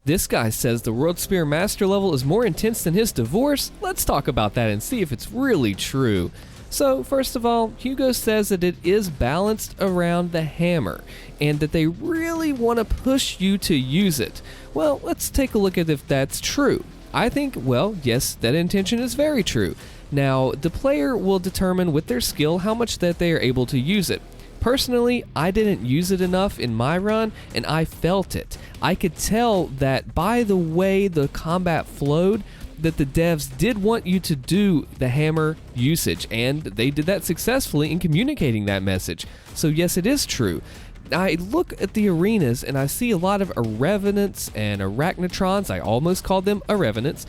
This guy says the World Spear Master level is more intense than his divorce. Let's talk about that and see if it's really true. So first of all, Hugo says that it is balanced around the hammer and that they really want to push you to use it. Well, let's take a look at if that's true. I think, well, yes, that intention is very true. Now, the player will determine with their skill how much that they are able to use it. Personally, I didn't use it enough in my run, and I felt it. I could tell that by the way the combat flowed, that the devs did want you to do the hammer usage, and they did that successfully in communicating that message. So yes, it is true. I look at the arenas and I see a lot of Revenants and Arachnotrons. I almost called them Revenants.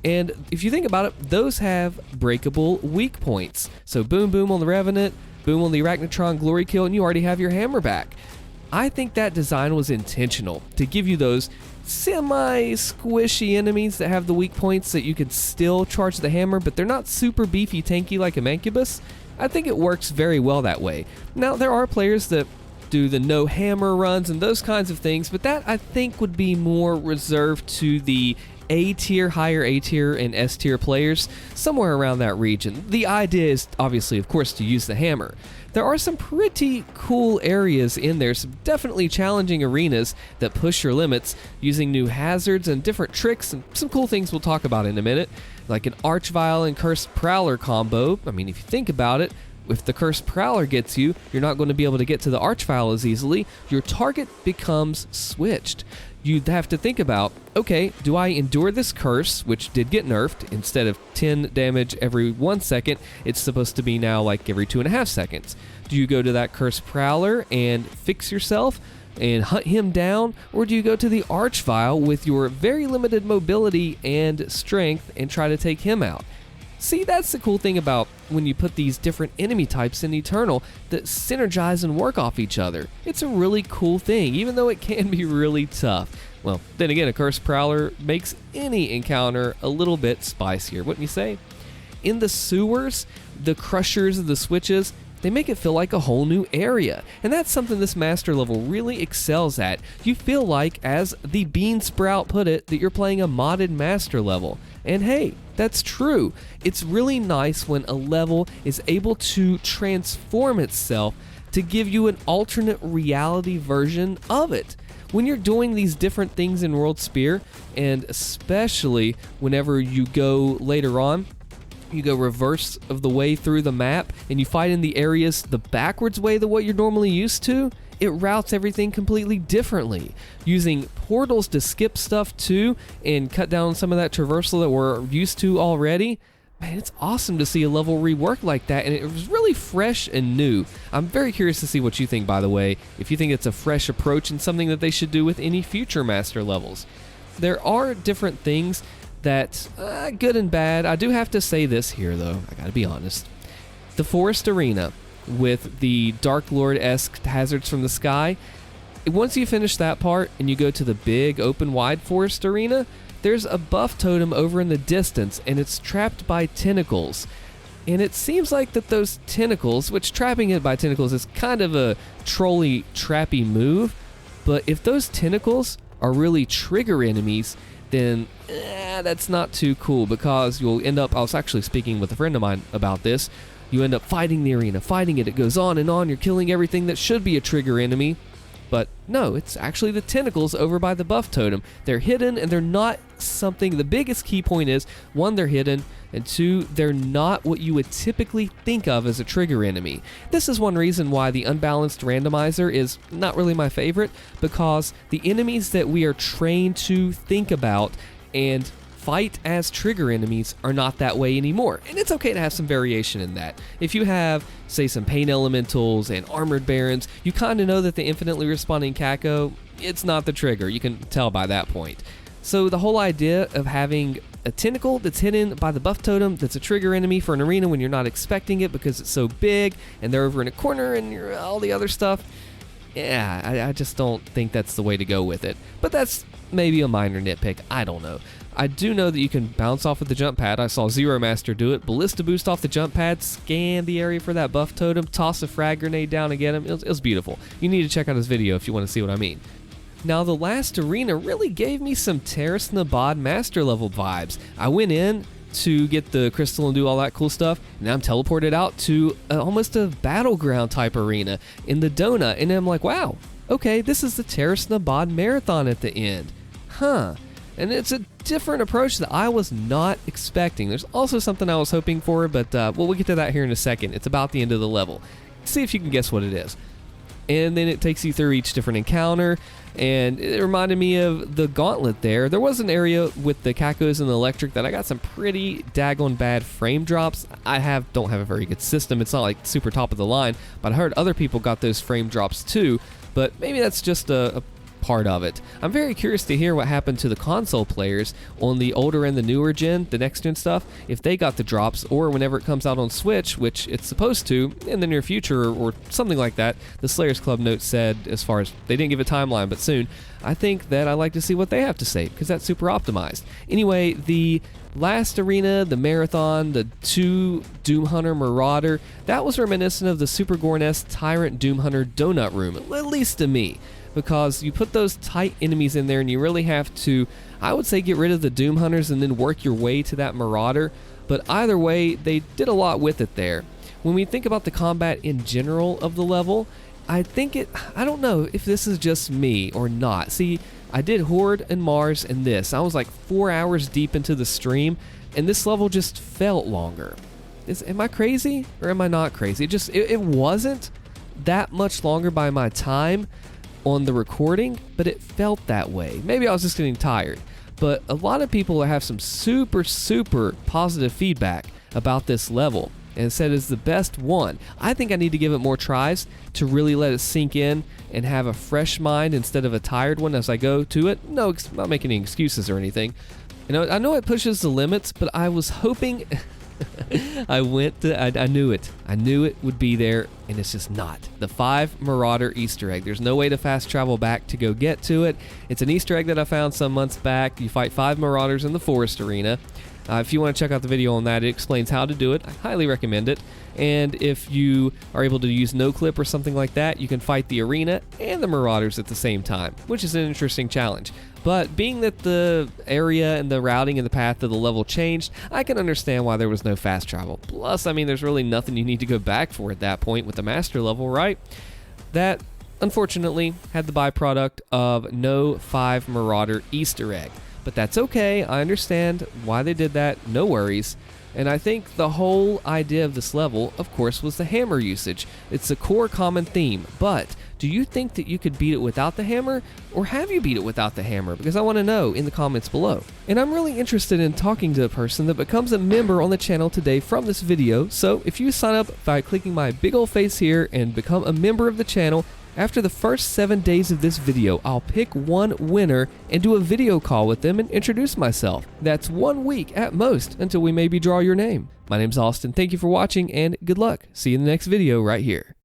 And if you think about it, those have breakable weak points. So boom, boom on the Revenant, boom on the Arachnotron glory kill, and you already have your hammer back. I think that design was intentional to give you those semi-squishy enemies that have the weak points that you could still charge the hammer, but they're not super beefy tanky like a Mancubus. I think it works very well that way. Now, there are players that do the no hammer runs and those kinds of things, but that I think would be more reserved to the A tier, higher A tier, and S tier players, somewhere around that region. The idea is obviously, of course, to use the hammer. There are some pretty cool areas in there, some definitely challenging arenas that push your limits using new hazards and different tricks and some cool things we'll talk about in a minute, like an archvile and cursed prowler combo. I mean, if you think about it, if the cursed prowler gets you, you're not going to be able to get to the archvile as easily. Your target becomes switched. You'd have to think about, okay, do I endure this curse, which did get nerfed? Instead of 10 damage every 1 second, it's supposed to be now like every 2.5 seconds. Do you go to that cursed prowler and fix yourself and hunt him down, or do you go to the archvile with your very limited mobility and strength and try to take him out? See, that's the cool thing about when you put these different enemy types in Eternal that synergize and work off each other. It's a really cool thing, even though it can be really tough. Well, then again, a Cursed Prowler makes any encounter a little bit spicier, wouldn't you say? In the sewers, the crushers of the switches, they make it feel like a whole new area, and that's something this master level really excels at. You feel like, as the Bean Sprout put it, that you're playing a modded master level. And hey, that's true. It's really nice when a level is able to transform itself to give you an alternate reality version of it. When you're doing these different things in World Spear, and especially whenever you go later on, you go reverse of the way through the map and you fight in the areas the backwards way than what you're normally used to, it routes everything completely differently. Using portals to skip stuff too and cut down some of that traversal that we're used to already. Man, it's awesome to see a level rework like that, and it was really fresh and new. I'm very curious to see what you think, by the way, if you think it's a fresh approach and something that they should do with any future master levels. There are different things that, good and bad. I do have to say this here, though. I gotta be honest. The Forest Arena, with the Dark Lord-esque hazards from the sky, once you finish that part and you go to the big, open, wide Forest Arena, there's a buff totem over in the distance, and it's trapped by tentacles. And it seems like that those tentacles, which trapping it by tentacles is kind of a trolly, trappy move, but if those tentacles are really trigger enemies, then that's not too cool, because you'll end up, I was actually speaking with a friend of mine about this, you end up fighting the arena, fighting it goes on, you're killing everything that should be a trigger enemy, but no, it's actually the tentacles over by the buff totem. They're hidden, and they're not something, the biggest key point is, one, they're hidden, and two, they're not what you would typically think of as a trigger enemy. This is one reason why the unbalanced randomizer is not really my favorite, because the enemies that we are trained to think about and fight as trigger enemies are not that way anymore, and it's okay to have some variation in that. If you have, say, some pain elementals and armored barons, you kind of know that the infinitely responding Caco, it's not the trigger. You can tell by that point. So the whole idea of having a tentacle that's hidden by the buff totem that's a trigger enemy for an arena when you're not expecting it because it's so big and they're over in a corner and you're all the other stuff, yeah, I just don't think that's the way to go with it. But that's maybe a minor nitpick, I don't know. I do know that you can bounce off of the jump pad. I saw Zero Master do it. Ballista boost off the jump pad, scan the area for that buff totem, toss a frag grenade down and get him. It was beautiful. You need to check out his video if you want to see what I mean. Now, the last arena really gave me some Terrace Nabad master level vibes. I went in to get the crystal and do all that cool stuff, and I'm teleported out to almost a battleground type arena in the donut, and I'm like, wow, okay, this is the Terrace Nabad marathon at the end. And it's a different approach that I was not expecting. There's also something I was hoping for, but we'll get to that here in a second. It's about the end of the level. See if you can guess what it is. And then it takes you through each different encounter, and it reminded me of the gauntlet there. There was an area with the cacos and the electric that I got some pretty daggone bad frame drops. I don't have a very good system. It's not like super top of the line, but I heard other people got those frame drops too, but maybe that's just a part of it. I'm very curious to hear what happened to the console players on the older and the newer gen, the next gen stuff, if they got the drops, or whenever it comes out on Switch, which it's supposed to in the near future or something like that. The Slayers Club note said, as far as they didn't give a timeline, but soon. I think that I like to see what they have to say, because that's super optimized. Anyway, the last arena, the marathon, the 2 Doom Hunter Marauder, that was reminiscent of the Super Gorness Tyrant Doom Hunter Donut Room, at least to me, because you put those tight enemies in there and you really have to, I would say, get rid of the Doom Hunters and then work your way to that Marauder. But either way, they did a lot with it there. When we think about the combat in general of the level, I don't know if this is just me or not. See, I did Horde and Mars and this. I was like 4 hours deep into the stream, and this level just felt longer. Am I crazy or am I not crazy? It wasn't that much longer by my time on the recording, but it felt that way. Maybe I was just getting tired, but a lot of people have some super positive feedback about this level and said it's the best one. I think I need to give it more tries to really let it sink in and have a fresh mind instead of a tired one as I go to it. No, I'm not making any excuses or anything. I know it pushes the limits, but I was hoping I knew it. I knew it would be there, and it's just not. The 5 Marauder Easter egg. There's no way to fast travel back to go get to it. It's an Easter egg that I found some months back. You fight 5 Marauders in the forest arena. If you want to check out the video on that, it explains how to do it. I highly recommend it. And if you are able to use no clip or something like that, you can fight the arena and the Marauders at the same time, which is an interesting challenge. But being that the area and the routing and the path of the level changed, I can understand why there was no fast travel. Plus, I mean, there's really nothing you need to go back for at that point with the master level, right? That, unfortunately, had the byproduct of no 5 Marauder Easter egg. But that's okay. I understand why they did that. No worries. And I think the whole idea of this level, of course, was the hammer usage. It's a core common theme, but do you think that you could beat it without the hammer, or have you beat it without the hammer? Because I want to know in the comments below. And I'm really interested in talking to a person that becomes a member on the channel today from this video, so if you sign up by clicking my big old face here and become a member of the channel, after the first 7 days of this video, I'll pick one winner and do a video call with them and introduce myself. That's 1 week at most until we maybe draw your name. My name's Allstin. Thank you for watching and good luck. See you in the next video right here.